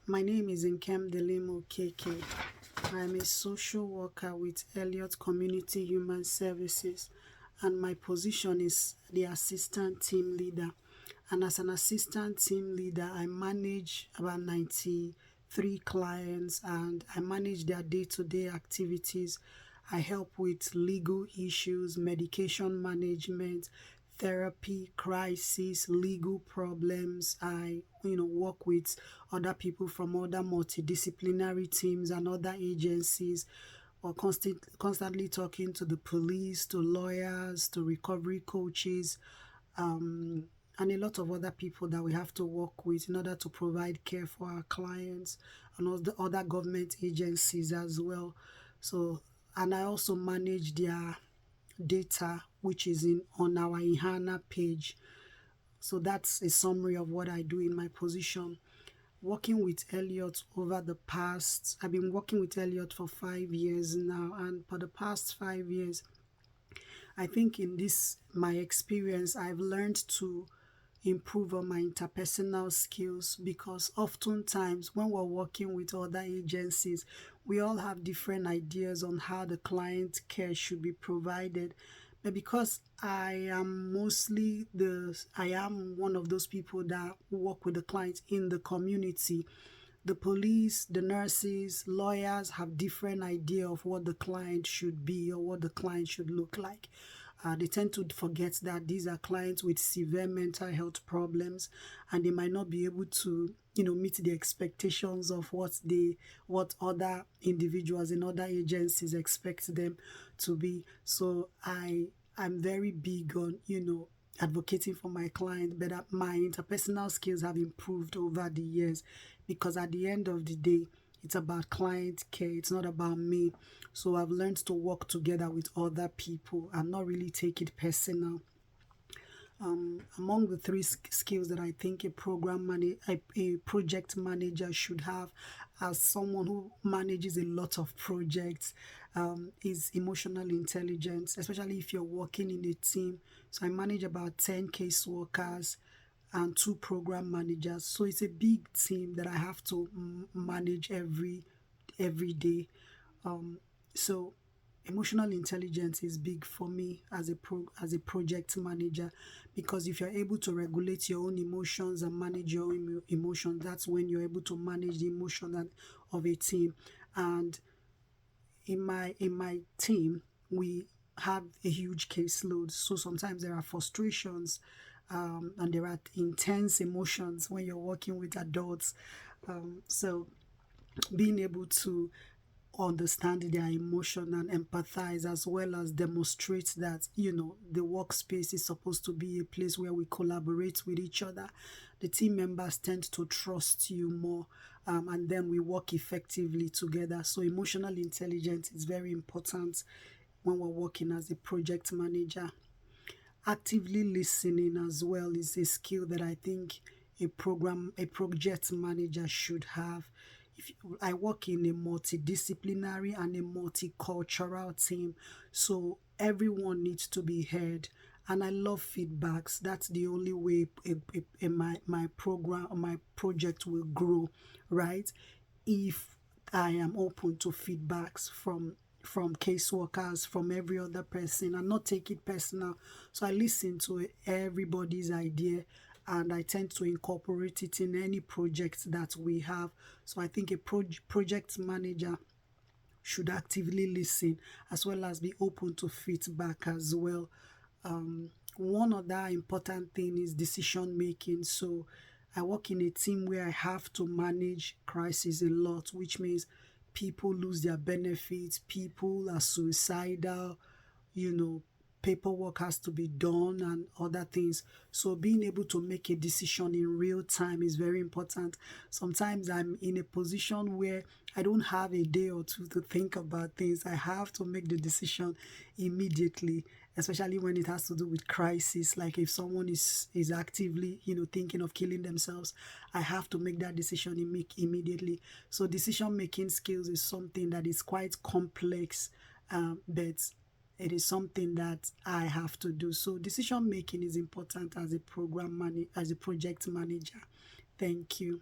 My name is Nkem Delimo KK. I'm a social worker with Elliott Community Human Services, and my position is the assistant team leader. And as an assistant team leader, I manage about 93 clients and I manage their day-to-day activities. I help with legal issues, medication management, therapy, crisis, legal problems. I work with other people from other multidisciplinary teams and other agencies, or constantly talking to the police, to lawyers, to recovery coaches, and a lot of other people that we have to work with in order to provide care for our clients, and all the other government agencies as well. So, and I also manage their data, which is on our Ihana page. So that's a summary of what I do in my position. Working with Elliott I've been working with Elliott for 5 years now, and for the past 5 years, I think in this my experience, I've learned to improve on my interpersonal skills, because oftentimes when we're working with other agencies, we all have different ideas on how the client care should be provided. But because I am one of those people that work with the clients in the community, the police, the nurses, lawyers have different idea of what the client should be or what the client should look like. They tend to forget that these are clients with severe mental health problems, and they might not be able to, meet the expectations of what other individuals in other agencies expect them to be. So I'm very big on, advocating for my client, but my interpersonal skills have improved over the years, because at the end of the day, it's about client care. It's not about me. So I've learned to work together with other people and not really take it personal. Among the three skills that I think a project manager should have, as someone who manages a lot of projects, is emotional intelligence, especially if you're working in a team. So I manage about 10 caseworkers and 2 program managers. So it's a big team that I have to manage every day. So emotional intelligence is big for me as a project manager, because if you're able to regulate your own emotions and manage your own emotions, that's when you're able to manage the emotion of a team. And in my team, we have a huge caseload, so sometimes there are frustrations, and there are intense emotions when you're working with adults. So being able to understand their emotion and empathize, as well as demonstrate that the workspace is supposed to be a place where we collaborate with each other. The team members tend to trust you more, and then we work effectively together. So emotional intelligence is very important when we're working as a project manager. Actively listening as well is a skill that I think a project manager should have. I work in a multidisciplinary and a multicultural team, so everyone needs to be heard. And I love feedbacks. That's the only way my program or my project will grow, right? If I am open to feedbacks from caseworkers, from every other person, and not take it personal. So I listen to everybody's idea, and I tend to incorporate it in any project that we have. So I think a project manager should actively listen, as well as be open to feedback as well. One other important thing is decision making. So I work in a team where I have to manage crisis a lot, which means people lose their benefits, people are suicidal, paperwork has to be done and other things. So being able to make a decision in real time is very important. Sometimes I'm in a position where I don't have a day or two to think about things. I have to make the decision immediately, especially when it has to do with crisis. Like if someone is actively, thinking of killing themselves, I have to make that decision immediately. So decision making skills is something that is quite complex, but it is something that I have to do. So decision making is important as a project manager. Thank you.